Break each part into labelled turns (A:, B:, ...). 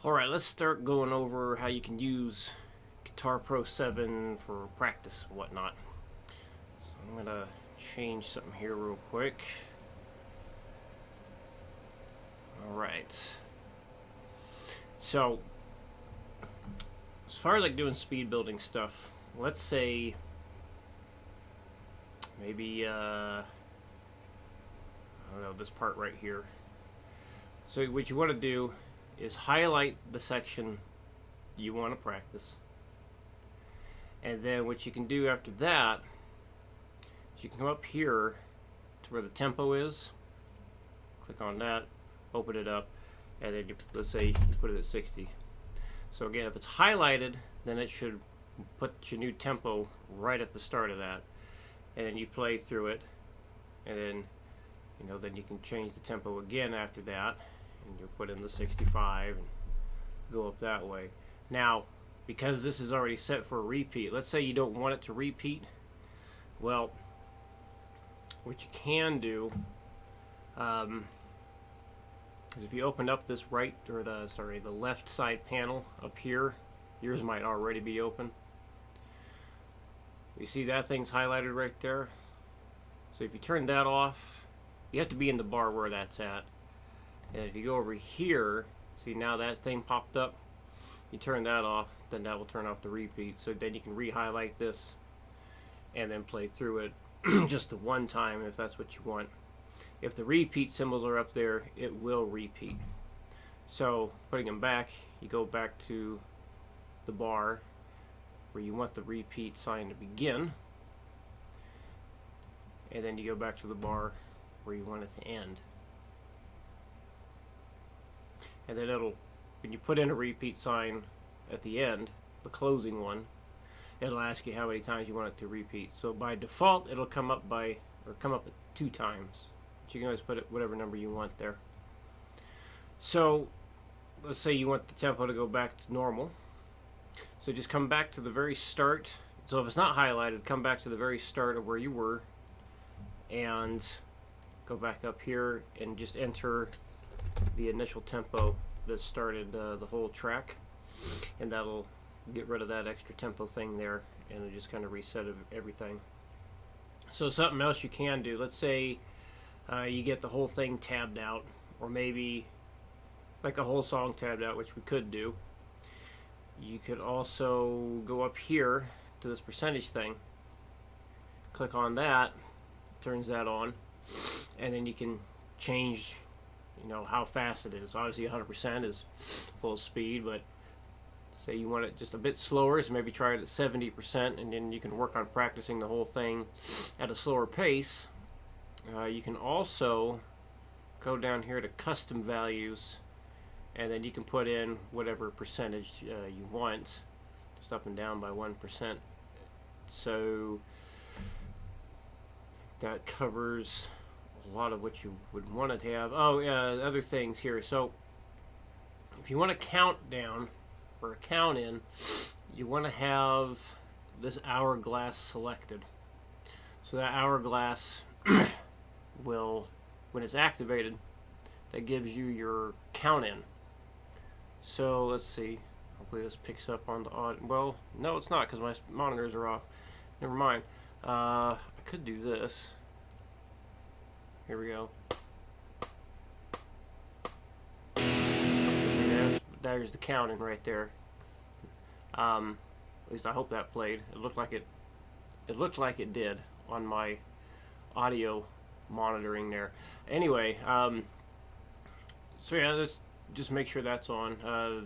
A: Alright, let's start going over how you can use Guitar Pro 7 for practice and whatnot. So I'm going to change something here real quick. Alright. So, as far as like doing speed building stuff, let's say maybe, I don't know, this part right here. So what you want to do is highlight the section you want to practice, and then what you can do after that is you can come up here to where the tempo is, click on that, open it up, and then let's say you put it at 60. So again, if it's highlighted, then it should put your new tempo right at the start of that, and then you play through it, and then then you can change the tempo again after that, and you put in the 65 and go up that way. Now, because this is already set for a repeat, let's say you don't want it to repeat. Well, what you can do is if you open up this the left side panel up here, yours might already be open. You see that thing's highlighted right there? So if you turn that off, you have to be in the bar where that's at. And if you go over here, see now that thing popped up, you turn that off, then that will turn off the repeat. So then you can re-highlight this and then play through it just the one time if that's what you want. If the repeat symbols are up there, it will repeat. So putting them back, you go back to the bar where you want the repeat sign to begin, and then you go back to the bar where you want it to end. And then when you put in a repeat sign at the end, the closing one, it'll ask you how many times you want it to repeat. So by default, it'll come up at 2 times. But you can always put it whatever number you want there. So let's say you want the tempo to go back to normal. So just come back to the very start. So if it's not highlighted, come back to the very start of where you were and go back up here and just enter the initial tempo that started the whole track, and that'll get rid of that extra tempo thing there, and it'll just kind of reset everything. So something else you can do, let's say you get the whole thing tabbed out, or maybe like a whole song tabbed out, which we could do. You could also go up here to this percentage thing, click on that, turns that on, and then you can change how fast it is. Obviously 100% is full speed, but say you want it just a bit slower, so maybe try it at 70%, and then you can work on practicing the whole thing at a slower pace. You can also go down here to custom values, and then you can put in whatever percentage you want, just up and down by 1%. So that covers a lot of what you would want it to have. Oh yeah, other things here. So if you want to count down or a count in, you want to have this hourglass selected. So that hourglass will, when it's activated, that gives you your count in. So let's see, hopefully this picks up on the audio. Well, no, it's not, because my monitors are off. Never mind. I could do this. Here we go. There's the counting right there. At least I hope that played. It looked like it did on my audio monitoring there. Anyway, so yeah, let's just make sure that's on.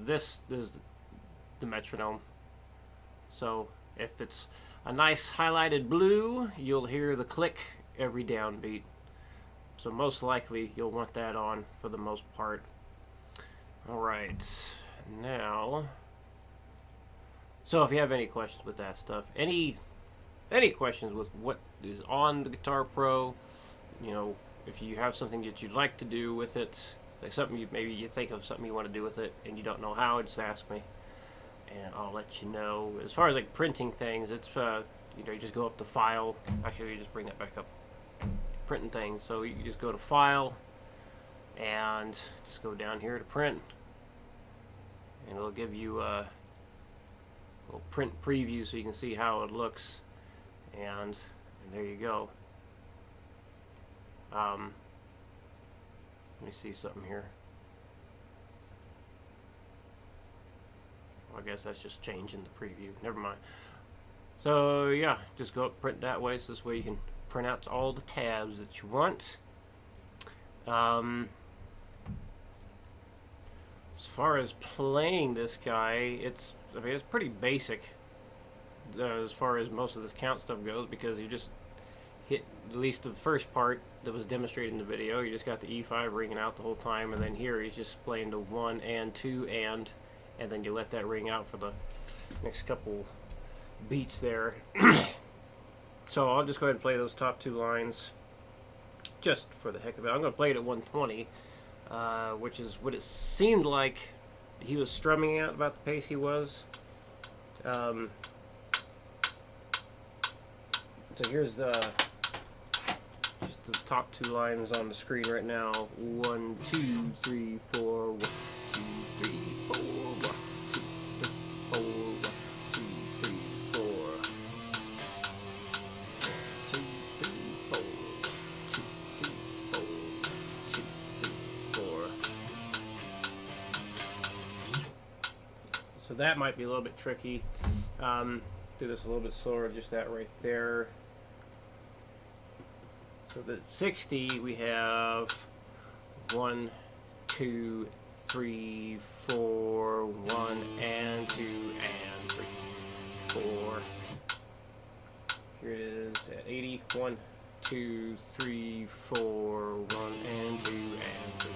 A: This is the metronome. So if it's a nice highlighted blue, you'll hear the click every downbeat. So most likely you'll want that on for the most part. Alright, now, so if you have any questions with that stuff, any questions with what is on the Guitar Pro, if you have something that you'd like to do with it, like something maybe you think of something you want to do with it and you don't know how, just ask me and I'll let you know. As far as like printing things, it's you just go up to File. Actually, you just bring that back up. Printing things, so you just go to File and just go down here to Print, and it'll give you a little print preview so you can see how it looks, and there you go. Let me see something here. Well, I guess that's just changing the preview. Never mind. So yeah, just go up, print that way, so this way you can print out all the tabs that you want. As far as playing this guy, I mean, it's pretty basic as far as most of this count stuff goes, because you just hit, at least the first part that was demonstrated in the video, you just got the E5 ringing out the whole time, and then here he's just playing the 1 and 2 and then you let that ring out for the next couple beats there. So I'll just go ahead and play those top 2 lines just for the heck of it. I'm going to play it at 120, which is what it seemed like he was strumming at, about the pace he was. So here's just the top 2 lines on the screen right now. 1, 2, 3, 4. 1, 2, 3, 4. 1, 2, 3, 4. 1, 2, 3, 4. 1, 2, 3, 4. 2, 3, 4. 2, 3, 4. So that might be a little bit tricky. Do this a little bit slower, just that right there. So the 60, we have 1, 2, 3, 4, 1 and 2 and 3, 4. Here it is at 80. 1, 2, 3, 4, 1 and 2 and 3,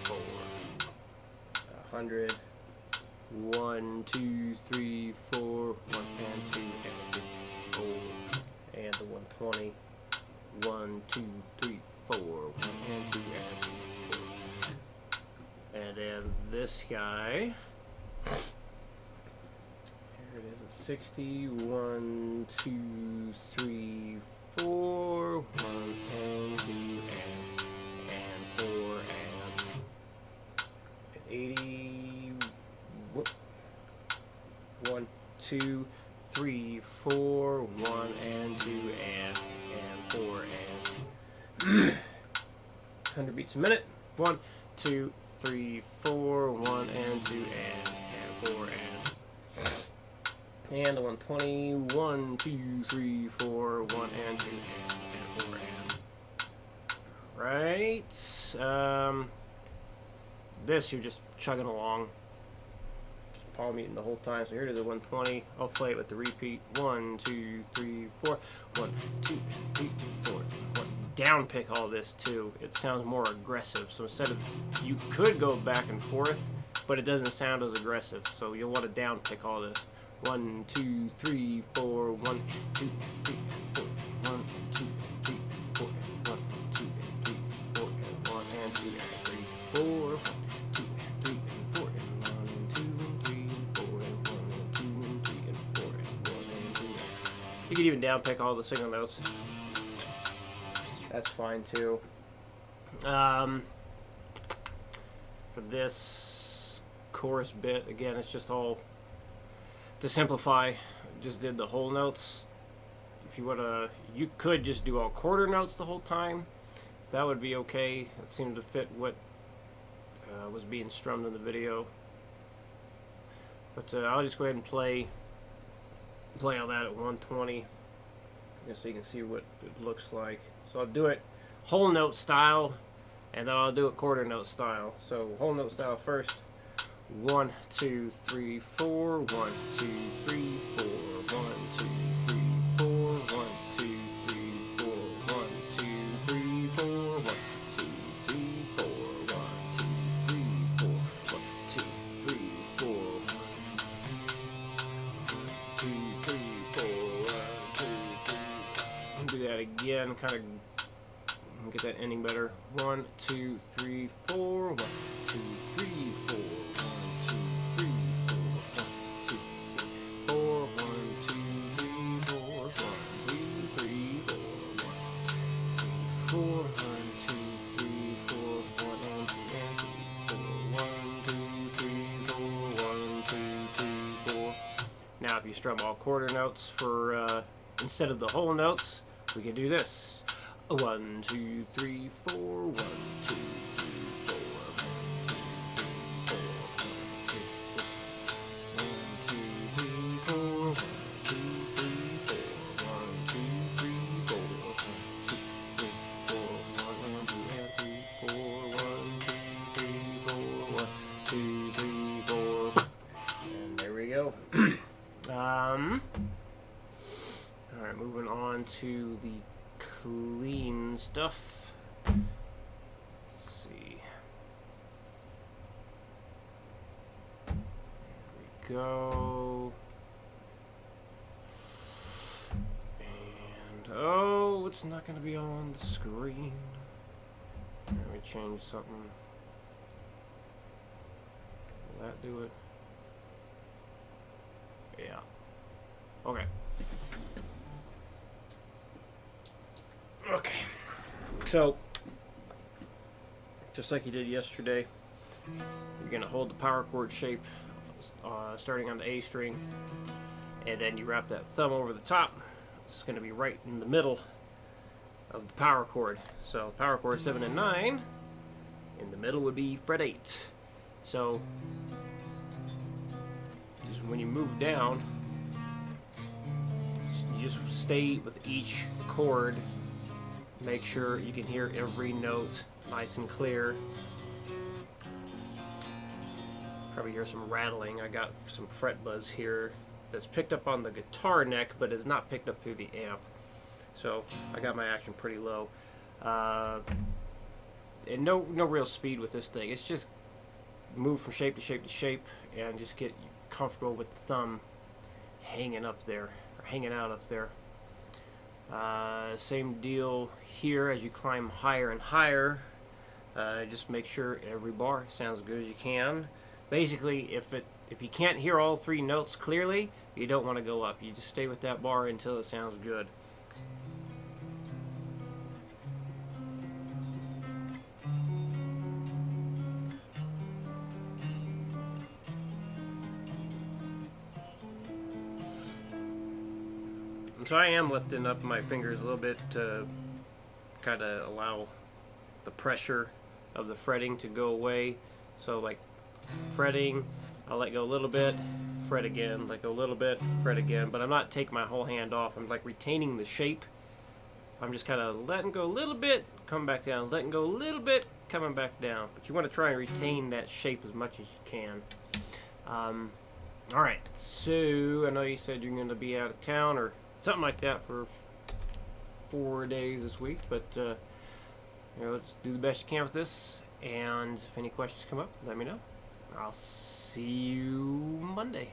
A: 4. 100. 1, 2, 3, 4, 1 and 2 and 3, 4. And the 120. 1, 2, 3, 4, 1 and 2 and 3, 4. And then this guy, here it is at 60. 1, 2, 3, 4, 1 and 2 and 4 and at 80. 1, 2, 3, 4, 1 and 2 and 4 and 100 beats a minute. 1, 2, 3, 4, 1 and 2 and 4 and the 120. 1, 2, 3, 4, 1 and 2 and 4 and right. This you're just chugging along, palm muting the whole time. So here it is at 120. I'll play it with the repeat. 1, 2, 3, 4. 1, 2, 3, 4. 1. Down pick all this too. It sounds more aggressive. So instead of, you could go back and forth, but it doesn't sound as aggressive. So you'll want to down pick all this. 1, 2, 3, 4. 1, 2, 3, 4. 1, 2, 3, 4. 1, 2, 3, 4. 1 and 2 and 3, 4. 1, 2, 3, 4. 1 and 2 and 3 and 4 and 1 and 2 and 3 and 4 and 1 and 2. You can even down pick all the single notes. That's fine too. For this chorus bit, again, it's just all to simplify. Just did the whole notes. If you wanna, you could just do all quarter notes the whole time. That would be okay. It seemed to fit what was being strummed in the video. But I'll just go ahead and play all that at 120, just so you can see what it looks like. So I'll do it whole note style, and then I'll do it quarter note style. So whole note style first. 1, 2, 3, 4. 1, 2, 3, 4. 1, 2, 3, 4. 1, 2, 3, 4. 1, 2, 3, 4. 1, 2, 3, 4. 1, 2, 3, 4. 1, 2, 3, 4. 1, 2, 3, 4. 1, 2, 3. Do that again, kind of get that ending better. 1, 2, 3, 4. 1, 2, 3, 4. 1, 2, 3, 4. 1, 2, 3, 4. 1, 2, 3, 4. 1, 2, 3, 4. 1, 3, 4. 1, 2, 3, 4. 1 and 2 and 3, 4. 1, 2, 3, 4. 1, strum all quarter notes for instead of the whole notes. We can do this: 1, 2, 3, 4. 1, 2, 3, 4. 1, 2, 3, 4. 1, 2, 3, 4. 1, 2, 3, 4. 1, 2, 3, 4. 1, 2, 3, 4. And there we go. Alright, moving on to the clean stuff. Let's see. There we go. And oh, it's not going to be on the screen. Let me change something. Will that do it? Yeah. Okay. Okay. So, just like you did yesterday, you're going to hold the power chord shape starting on the A string, and then you wrap that thumb over the top. It's going to be right in the middle of the power chord. So, power chord 7 and 9, in the middle would be fret 8. So, just when you move down, you just stay with each chord. Make sure you can hear every note nice and clear. Probably hear some rattling. I got some fret buzz here that's picked up on the guitar neck, but is not picked up through the amp. So I got my action pretty low. And no real speed with this thing. It's just move from shape to shape to shape and just get comfortable with the thumb hanging up there, or hanging out up there. Same deal here as you climb higher and higher. Just make sure every bar sounds as good as you can. Basically, if you can't hear all 3 notes clearly, you don't want to go up. You just stay with that bar until it sounds good. So I am lifting up my fingers a little bit to kind of allow the pressure of the fretting to go away. So like fretting, I'll let go a little bit, fret again, let go a little bit, fret again. But I'm not taking my whole hand off. I'm like retaining the shape. I'm just kind of letting go a little bit, coming back down, letting go a little bit, coming back down. But you want to try and retain that shape as much as you can. Alright, so I know you said you're going to be out of town or something like that for 4 days this week, but let's do the best you can with this. And if any questions come up, let me know. I'll see you Monday.